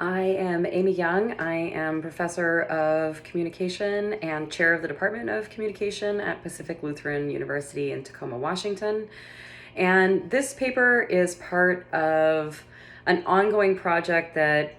I am Amy Young. I am professor of communication and chair of the Department of Communication at Pacific Lutheran University in Tacoma, Washington. And this paper is part of an ongoing project that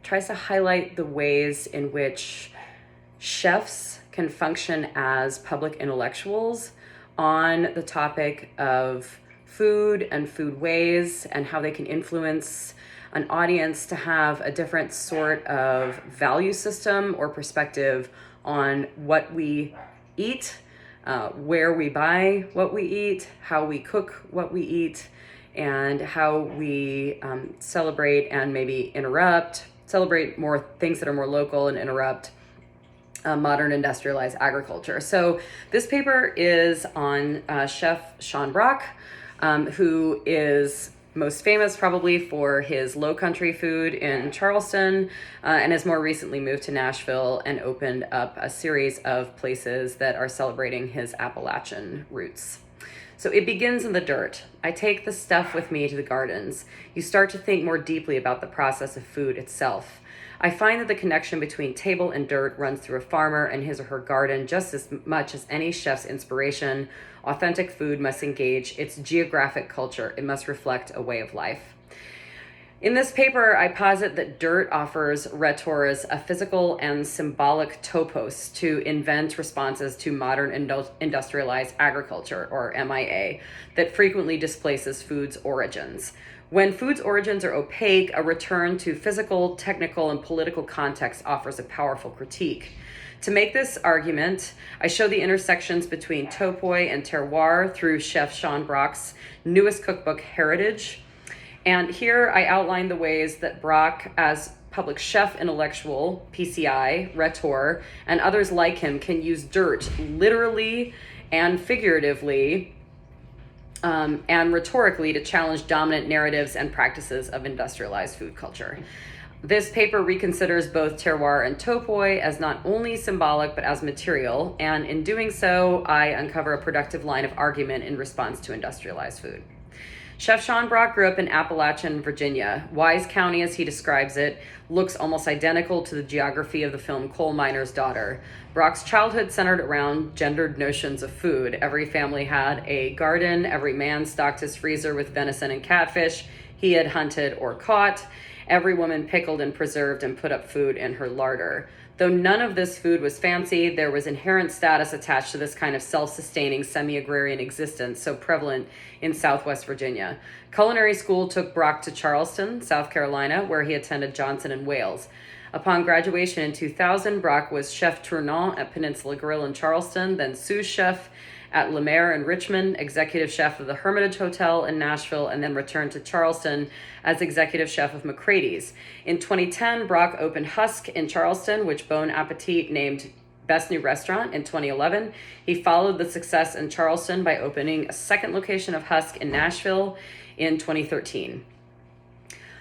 tries to highlight the ways in which chefs can function as public intellectuals on the topic of food and food ways and how they can influence an audience to have a different sort of value system or perspective on what we eat, where we buy what we eat, how we cook what we eat, and how we celebrate and maybe celebrate more things that are more local and interrupt modern industrialized agriculture. So this paper is on Chef Sean Brock, who is most famous probably for his low country food in Charleston, and has more recently moved to Nashville and opened up a series of places that are celebrating his Appalachian roots. So it begins in the dirt. I take the stuff with me to the gardens. You start to think more deeply about the process of food itself. I find that the connection between table and dirt runs through a farmer and his or her garden just as much as any chef's inspiration. Authentic food must engage its geographic culture. It must reflect a way of life. In this paper, I posit that dirt offers rhetors a physical and symbolic topos to invent responses to modern industrialized agriculture, or MIA, that frequently displaces food's origins. When food's origins are opaque, a return to physical, technical, and political context offers a powerful critique. To make this argument, I show the intersections between topoi and terroir through Chef Sean Brock's newest cookbook, Heritage. And here I outline the ways that Brock, as public chef intellectual, PCI, rhetor, and others like him can use dirt literally and figuratively and rhetorically to challenge dominant narratives and practices of industrialized food culture. This paper reconsiders both terroir and topoi as not only symbolic but as material, and in doing so, I uncover a productive line of argument in response to industrialized food. Chef Sean Brock grew up in Appalachian, Virginia. Wise County, as he describes it, looks almost identical to the geography of the film Coal Miner's Daughter. Brock's childhood centered around gendered notions of food. Every family had a garden. Every man stocked his freezer with venison and catfish he had hunted or caught. Every woman pickled and preserved and put up food in her larder. Though none of this food was fancy, there was inherent status attached to this kind of self-sustaining semi-agrarian existence so prevalent in Southwest Virginia. Culinary school took Brock to Charleston, South Carolina, where he attended Johnson and Wales. Upon graduation in 2000, Brock was chef tournant at Peninsula Grill in Charleston, then sous chef at Le Maire in Richmond, executive chef of the Hermitage Hotel in Nashville, and then returned to Charleston as executive chef of McCrady's. In 2010, Brock opened Husk in Charleston, which Bon Appetit named Best New Restaurant in 2011. He followed the success in Charleston by opening a second location of Husk in Nashville in 2013.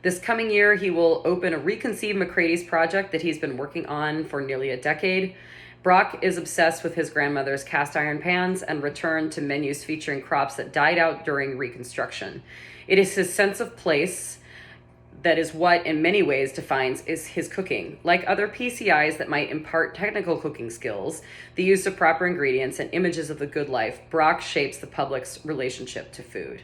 This coming year, he will open a reconceived McCrady's project that he's been working on for nearly a decade. Brock is obsessed with his grandmother's cast iron pans and returned to menus featuring crops that died out during Reconstruction. It is his sense of place that is what, in many ways, defines his cooking. Like other PCIs that might impart technical cooking skills, the use of proper ingredients, and images of the good life, Brock shapes the public's relationship to food.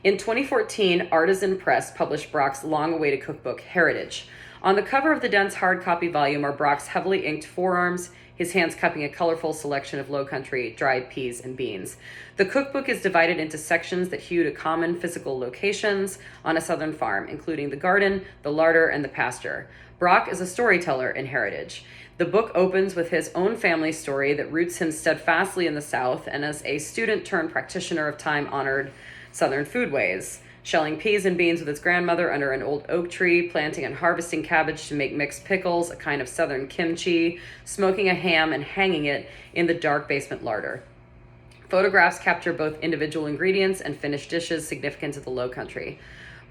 In 2014, Artisan Press published Brock's long-awaited cookbook, Heritage. On the cover of the dense hard copy volume are Brock's heavily inked forearms, his hands cupping a colorful selection of low-country dried peas and beans. The cookbook is divided into sections that hew to common physical locations on a southern farm, including the garden, the larder, and the pasture. Brock is a storyteller in Heritage. The book opens with his own family story that roots him steadfastly in the South and as a student turned practitioner of time-honored Southern foodways. Shelling peas and beans with his grandmother under an old oak tree, planting and harvesting cabbage to make mixed pickles, a kind of southern kimchi, smoking a ham and hanging it in the dark basement larder. Photographs capture both individual ingredients and finished dishes significant to the Low Country.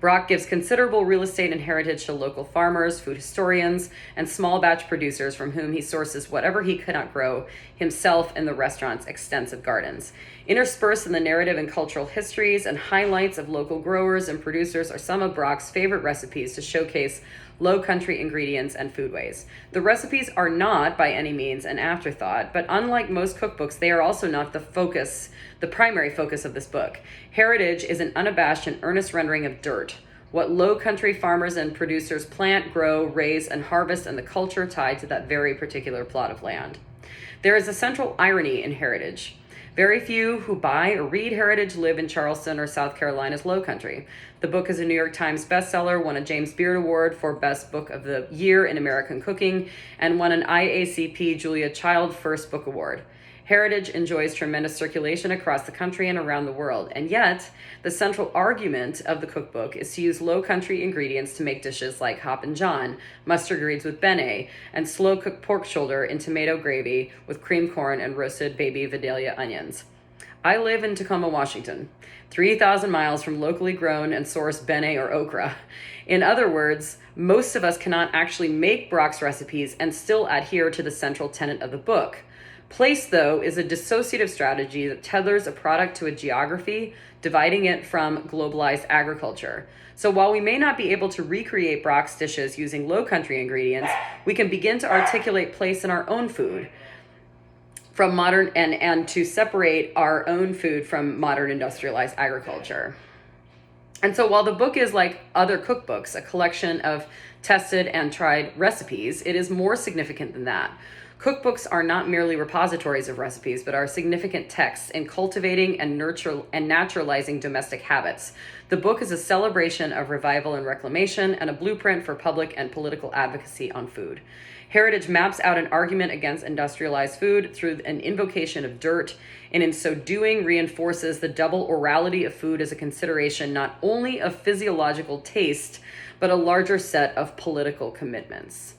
Brock gives considerable real estate and heritage to local farmers, food historians, and small batch producers from whom he sources whatever he cannot grow himself in the restaurant's extensive gardens. Interspersed in the narrative and cultural histories and highlights of local growers and producers are some of Brock's favorite recipes to showcase low country ingredients and foodways. The recipes are not by any means an afterthought, but unlike most cookbooks, they are also not the primary focus of this book. Heritage is an unabashed and earnest rendering of dirt, what low country farmers and producers plant, grow, raise, and harvest, and the culture tied to that very particular plot of land. There is a central irony in Heritage. Very few who buy or read Heritage live in Charleston or South Carolina's Low Country. The book is a New York Times bestseller, won a James Beard Award for Best Book of the Year in American Cooking, and won an IACP Julia Child First Book Award. Heritage enjoys tremendous circulation across the country and around the world, and yet the central argument of the cookbook is to use low country ingredients to make dishes like Hop and John, mustard greens with bene, and slow-cooked pork shoulder in tomato gravy with creamed corn and roasted baby Vidalia onions. I live in Tacoma, Washington, 3,000 miles from locally grown and sourced bene or okra. In other words, most of us cannot actually make Brock's recipes and still adhere to the central tenet of the book. Place, though, is a dissociative strategy that tethers a product to a geography, dividing it from globalized agriculture. So while we may not be able to recreate Brock's dishes using low country ingredients, we can begin to articulate place in our own food from modern and to separate our own food from modern industrialized agriculture. And so while the book is like other cookbooks, a collection of tested and tried recipes, it is more significant than that. Cookbooks are not merely repositories of recipes, but are significant texts in cultivating and naturalizing domestic habits. The book is a celebration of revival and reclamation and a blueprint for public and political advocacy on food. Heritage maps out an argument against industrialized food through an invocation of dirt, and in so doing reinforces the double orality of food as a consideration not only of physiological taste, but a larger set of political commitments.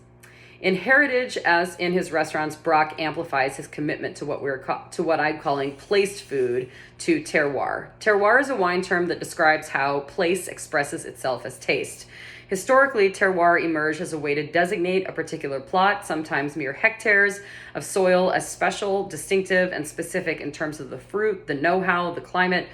In Heritage, as in his restaurants, Brock amplifies his commitment to what I'm calling placed food, to terroir. Terroir is a wine term that describes how place expresses itself as taste. Historically, terroir emerged as a way to designate a particular plot, sometimes mere hectares of soil, as special, distinctive, and specific in terms of the fruit, the know-how, the climate,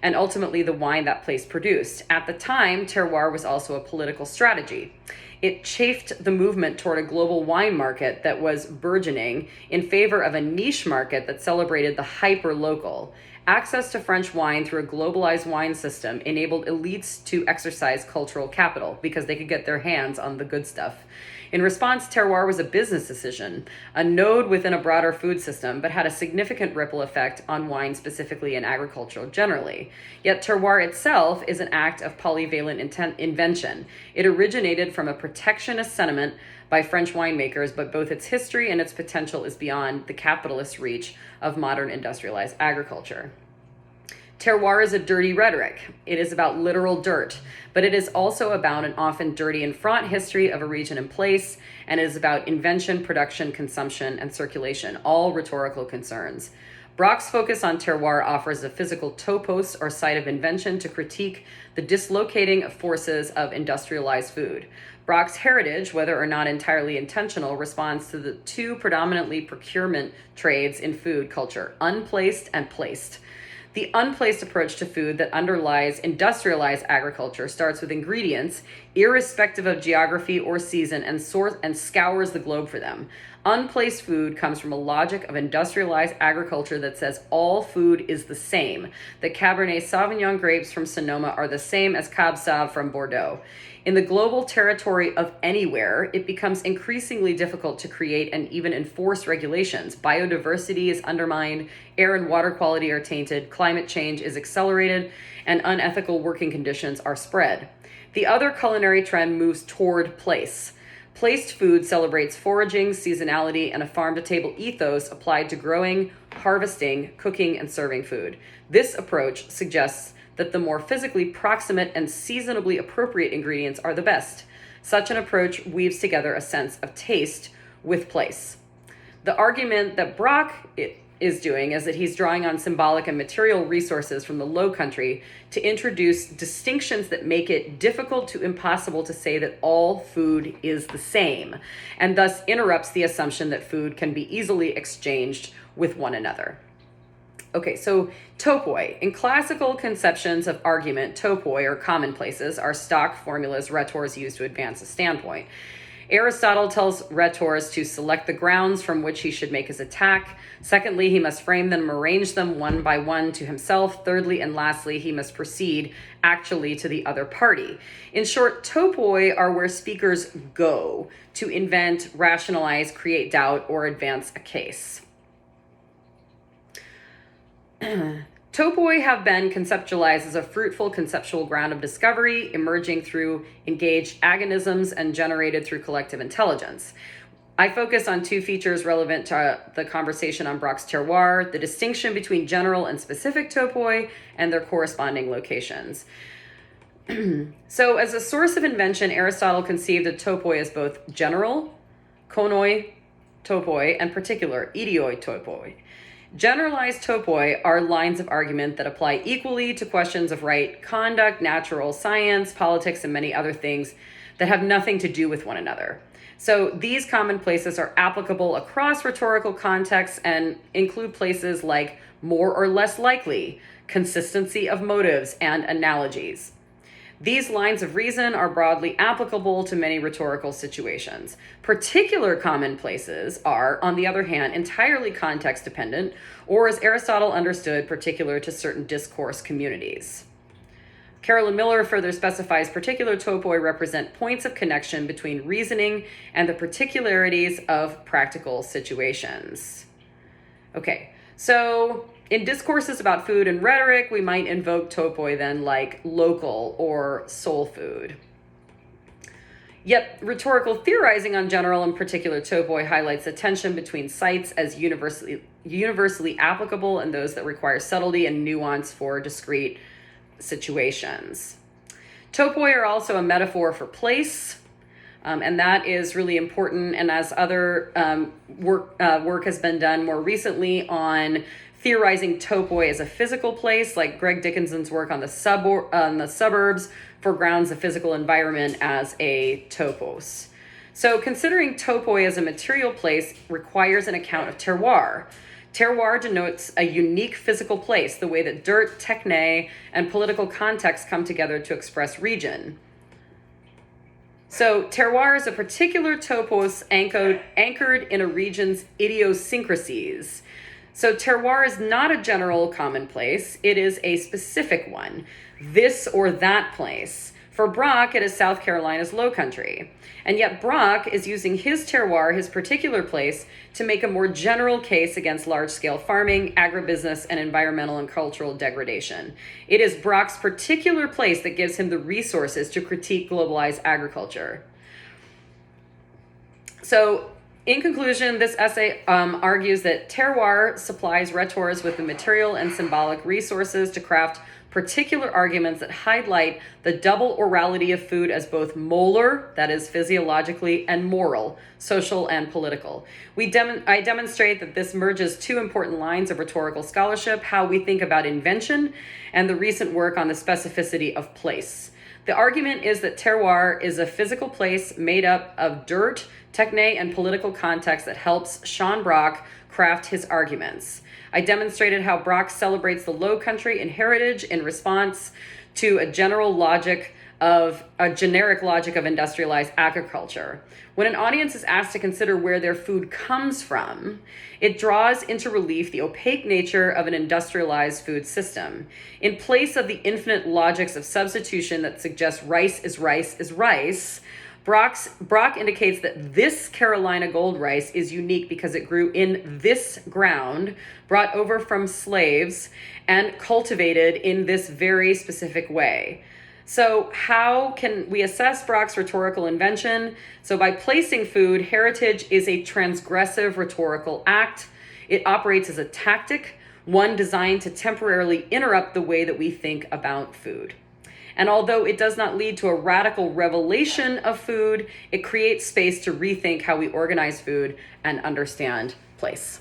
and ultimately the wine that place produced. At the time, terroir was also a political strategy. It chafed the movement toward a global wine market that was burgeoning in favor of a niche market that celebrated the hyper-local. Access to French wine through a globalized wine system enabled elites to exercise cultural capital because they could get their hands on the good stuff. In response, terroir was a business decision, a node within a broader food system, but had a significant ripple effect on wine specifically and agriculture generally. Yet terroir itself is an act of polyvalent invention. It originated from a protectionist sentiment by French winemakers, but both its history and its potential is beyond the capitalist reach of modern industrialized agriculture. Terroir is a dirty rhetoric. It is about literal dirt, but it is also about an often dirty and fraught history of a region and place, and it is about invention, production, consumption, and circulation, all rhetorical concerns. Brock's focus on terroir offers a physical topos or site of invention to critique the dislocating forces of industrialized food. Brock's Heritage, whether or not entirely intentional, responds to the two predominantly procurement trades in food culture, unplaced and placed. The unplaced approach to food that underlies industrialized agriculture starts with ingredients, irrespective of geography or season, and scours the globe for them. Unplaced food comes from a logic of industrialized agriculture that says all food is the same, that Cabernet Sauvignon grapes from Sonoma are the same as Cab Sauv from Bordeaux. In the global territory of anywhere, it becomes increasingly difficult to create and even enforce regulations. Biodiversity is undermined, air and water quality are tainted, climate change is accelerated, and unethical working conditions are spread. The other culinary trend moves toward place. Placed food celebrates foraging, seasonality, and a farm-to-table ethos applied to growing, harvesting, cooking, and serving food. This approach suggests that the more physically proximate and seasonably appropriate ingredients are the best. Such an approach weaves together a sense of taste with place. The argument that Brock is doing is that he's drawing on symbolic and material resources from the Low Country to introduce distinctions that make it difficult to impossible to say that all food is the same, and thus interrupts the assumption that food can be easily exchanged with one another. Okay, so topoi. In classical conceptions of argument, topoi, or commonplaces, are stock formulas rhetors use to advance a standpoint. Aristotle tells rhetors to select the grounds from which he should make his attack. Secondly, he must frame them, arrange them one by one to himself. Thirdly, and lastly, he must proceed actually to the other party. In short, topoi are where speakers go to invent, rationalize, create doubt, or advance a case. Topoi have been conceptualized as a fruitful conceptual ground of discovery, emerging through engaged agonisms and generated through collective intelligence. I focus on two features relevant to the conversation on Brock's terroir: the distinction between general and specific topoi and their corresponding locations. So as a source of invention, Aristotle conceived of topoi as both general, konoi topoi, and particular, idioi topoi. Generalized topoi are lines of argument that apply equally to questions of right conduct, natural science, politics, and many other things that have nothing to do with one another. So these commonplaces are applicable across rhetorical contexts and include places like more or less likely, consistency of motives, and analogies. These lines of reason are broadly applicable to many rhetorical situations. Particular commonplaces are, on the other hand, entirely context dependent, or as Aristotle understood, particular to certain discourse communities. Carolyn Miller further specifies particular topoi represent points of connection between reasoning and the particularities of practical situations. Okay, so in discourses about food and rhetoric, we might invoke topoi then like local or soul food. Yet rhetorical theorizing on general and particular topoi highlights the tension between sites as universally applicable and those that require subtlety and nuance for discrete situations. Topoi are also a metaphor for place, and that is really important. And as other work has been done more recently on theorizing topoi as a physical place, like Greg Dickinson's work on the suburbs for grounds of physical environment as a topos. So considering topoi as a material place requires an account of terroir. Terroir denotes a unique physical place, the way that dirt, techne, and political context come together to express region. So terroir is a particular topos anchored in a region's idiosyncrasies. So terroir is not a general commonplace, it is a specific one, this or that place. For Brock, it is South Carolina's Low Country. And yet Brock is using his terroir, his particular place, to make a more general case against large-scale farming, agribusiness, and environmental and cultural degradation. It is Brock's particular place that gives him the resources to critique globalized agriculture. So, in conclusion, this essay argues that terroir supplies rhetors with the material and symbolic resources to craft particular arguments that highlight the double orality of food as both molar, that is physiologically, and moral, social and political. I demonstrate that this merges two important lines of rhetorical scholarship: how we think about invention and the recent work on the specificity of place. The argument is that terroir is a physical place made up of dirt, techne, and political context that helps Sean Brock craft his arguments. I demonstrated how Brock celebrates the Low Country and heritage in response to a generic logic of industrialized agriculture. When an audience is asked to consider where their food comes from, it draws into relief the opaque nature of an industrialized food system. In place of the infinite logics of substitution that suggest rice is rice is rice, Brock indicates that this Carolina gold rice is unique because it grew in this ground, brought over from slaves, and cultivated in this very specific way. So how can we assess Brock's rhetorical invention? So by placing food, heritage is a transgressive rhetorical act. It operates as a tactic, one designed to temporarily interrupt the way that we think about food. And although it does not lead to a radical revelation of food, it creates space to rethink how we organize food and understand place.